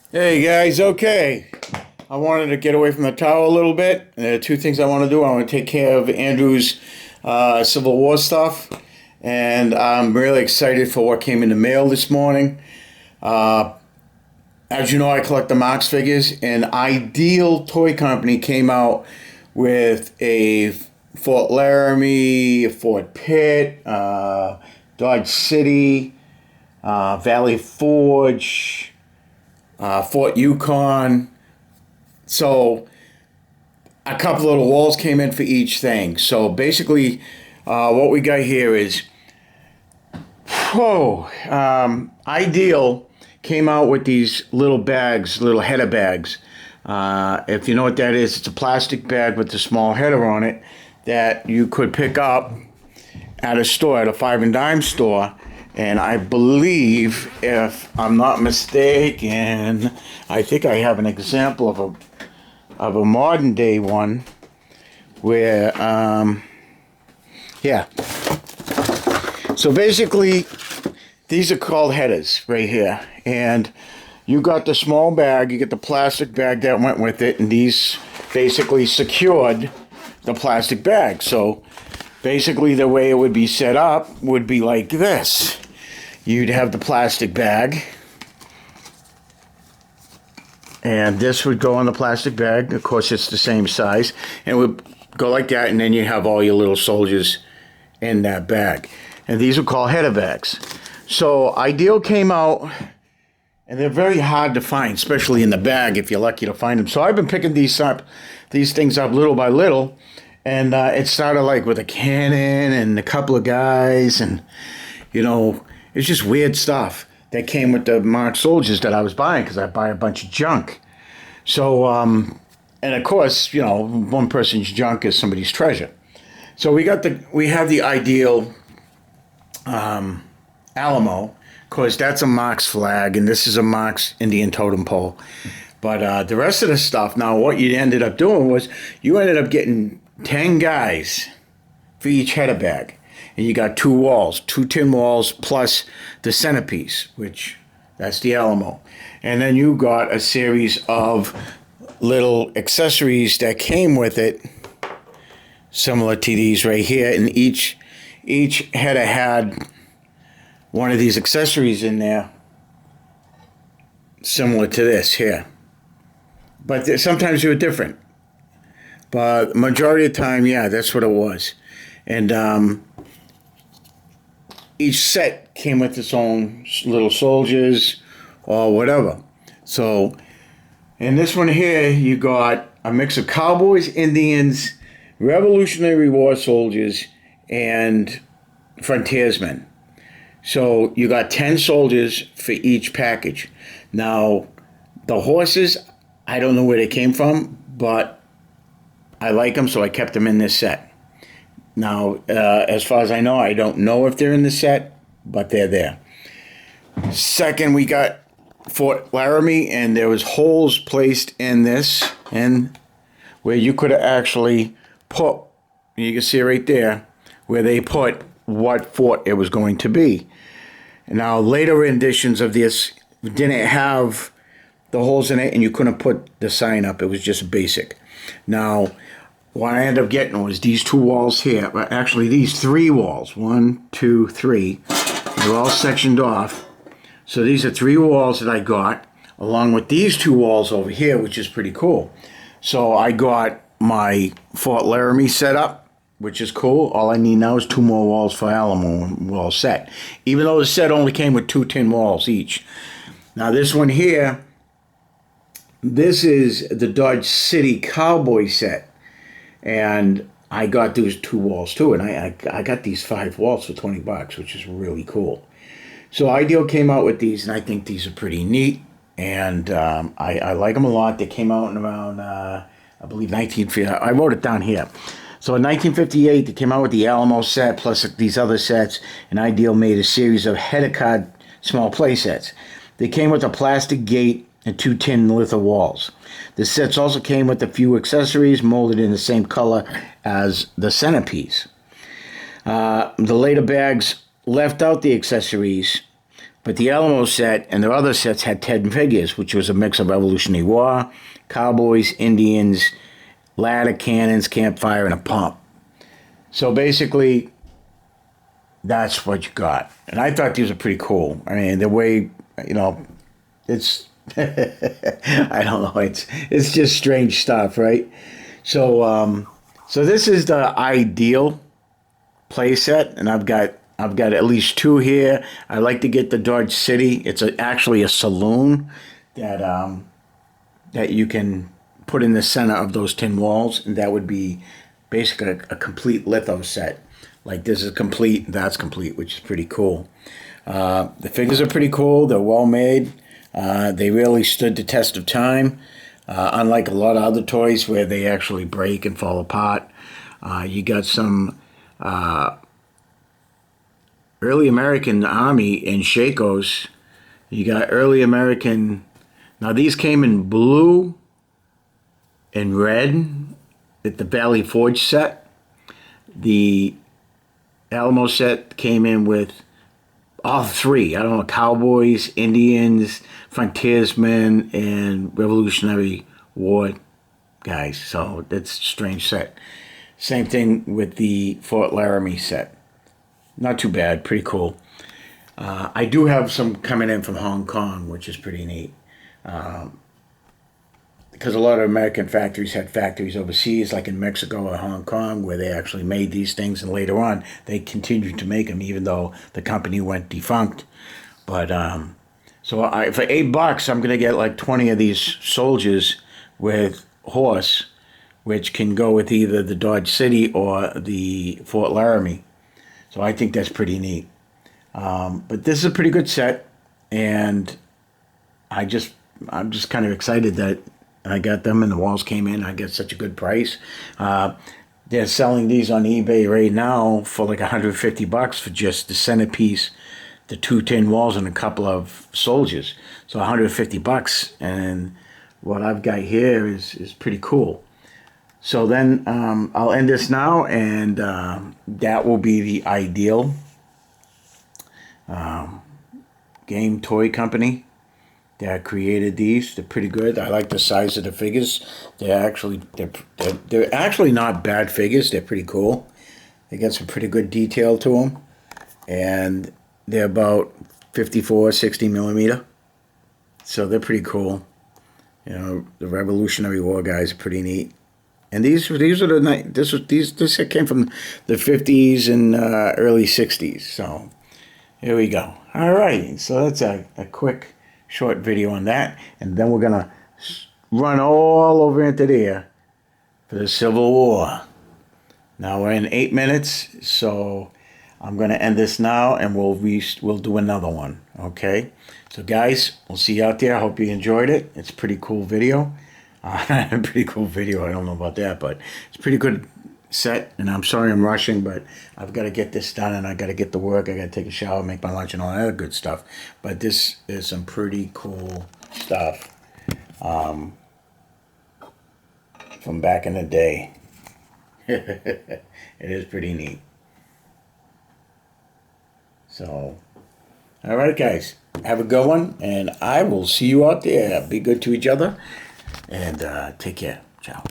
Hey guys, okay. I wanted to get away from the tower a little bit. There are two things I want to do. I want to take care of Andrew's Civil War stuff, and I'm really excited for what came in the mail this morning. Uh, as you know, I collect the Marx figures, and Ideal Toy Company came out with a Fort Laramie, a Fort Pitt, Dodge City, Valley Forge, Fort Yukon. So a couple of the walls came in for each thing. So basically, what we got here is, Ideal came out with these little bags, little header bags. If you know what that is, it's a plastic bag with a small header on it that you could pick up at a store, at a five and dime store. And I believe, if I'm not mistaken, I think I have an example of a modern day one where, yeah. So basically, these are called headers right here. And you got the small bag, you get the plastic bag that went with it, and these basically secured the plastic bag. So basically the way it would be set up would be like this. You'd have the plastic bag, and this would go on the plastic bag. Of course, it's the same size, and it would go like that, and then you have all your little soldiers in that bag. And these are called header bags. So Ideal came out, and they're very hard to find, especially in the bag if you're lucky to find them. So I've been picking these things up little by little, and it started like with a cannon and a couple of guys, and it's just weird stuff that came with the marked soldiers that I was buying, because I buy a bunch of junk. So, and of course, one person's junk is somebody's treasure. So we have the Ideal Alamo, because that's a Marx flag, and this is a Marx Indian totem pole. But the rest of the stuff, now what you ended up doing was you ended up getting 10 guys for each header bag. And you got two walls, two tin walls, plus the centerpiece, which that's the Alamo. And then you got a series of little accessories that came with it, similar to these right here. And each header had one of these accessories in there, similar to this here. But sometimes they were different. But majority of the time, yeah, that's what it was. And each set came with its own little soldiers or whatever. So in this one here, you got a mix of cowboys, Indians, Revolutionary War soldiers, and frontiersmen. So you got 10 soldiers for each package. Now, the horses, I don't know where they came from, but I like them, so I kept them in this set. Now, as far as I know, I don't know if they're in the set, but they're there. Second, we got Fort Laramie, and there was holes placed in this, and where you could actually put, you can see right there, where they put what fort it was going to be. Now, later editions of this didn't have the holes in it, and you couldn't put the sign up. It was just basic. Now, what I ended up getting was these two walls here. Actually, these three walls. 1, 2, 3. They're all sectioned off. So these are three walls that I got, along with these two walls over here, which is pretty cool. So I got my Fort Laramie set up, which is cool. All I need now is 2 more walls for Alamo wall set. Even though the set only came with 2 tin walls each. Now this one here, this is the Dodge City Cowboy set. And I got those 2 walls too, and I got these 5 walls for $20, which is really cool. So Ideal came out with these, and I think these are pretty neat, and I like them a lot. They came out in around, I believe, 1950. I wrote it down here. So in 1958, they came out with the Alamo set, plus these other sets, and Ideal made a series of header card small play sets. They came with a plastic gate and 2 tin litho walls. The sets also came with a few accessories molded in the same color as the centerpiece. The later bags left out the accessories, But the Alamo set and their other sets had 10 figures, which was a mix of Revolutionary War, cowboys, Indians, ladder, cannons, campfire, and a pump. So basically, that's what you got. And I thought these were pretty cool. I mean, the way, you know, it's, I don't know, it's just strange stuff, right? So, so this is the ideal play set, and I've got at least 2 here. I like to get the Dodge City. It's actually a saloon that that you can put in the center of those tin walls, and that would be basically a complete litho set. Like this is complete, that's complete, which is pretty cool. The figures are pretty cool. They're well made. They really stood the test of time. Unlike a lot of other toys where they actually break and fall apart. You got some early American Army and Shakos. You got early American. Now these came in blue and red at the Valley Forge set. The Alamo set came in with all 3. I don't know, cowboys, Indians, frontiersmen, and Revolutionary War guys. So that's a strange set. Same thing with the Fort Larame set. Not too bad, pretty cool. I do have some coming in from Hong Kong, which is pretty neat. Because a lot of American factories had factories overseas, like in Mexico or Hong Kong, where they actually made these things, and later on they continued to make them, even though the company went defunct. But so for $8, I'm gonna get like 20 of these soldiers with horse, which can go with either the Dodge City or the Fort Laramie. So I think that's pretty neat. But this is a pretty good set, and I'm just kind of excited that I got them and the walls came in. I get such a good price. They're selling these on eBay right now for like $150 for just the centerpiece, the 2 tin walls, and a couple of soldiers. So $150, and what I've got here is pretty cool. So then I'll end this now, and that will be the ideal game toy company that created these. They're pretty good. I like the size of the figures. They're actually not bad figures. They're pretty cool. They got some pretty good detail to them, and they're about 54, 60 millimeter. So they're pretty cool. You know, the Revolutionary War guys are pretty neat. And these are the this came from the 50s and early 60s. So here we go. All right. So that's a quick short video on that, and then we're gonna run all over into there for the Civil War. Now we're in 8 minutes, so I'm gonna end this now, and we'll do another one. Okay, so guys, we'll see you out there. I hope you enjoyed it. It's a pretty cool video. Pretty cool video. I don't know about that, but it's a pretty good set, and I'm sorry I'm rushing, but I've got to get this done, and I got to get to work. I got to take a shower, make my lunch, and all that other good stuff. But this is some pretty cool stuff from back in the day. It is pretty neat. So, all right, guys, have a good one, and I will see you out there. Be good to each other, and take care. Ciao.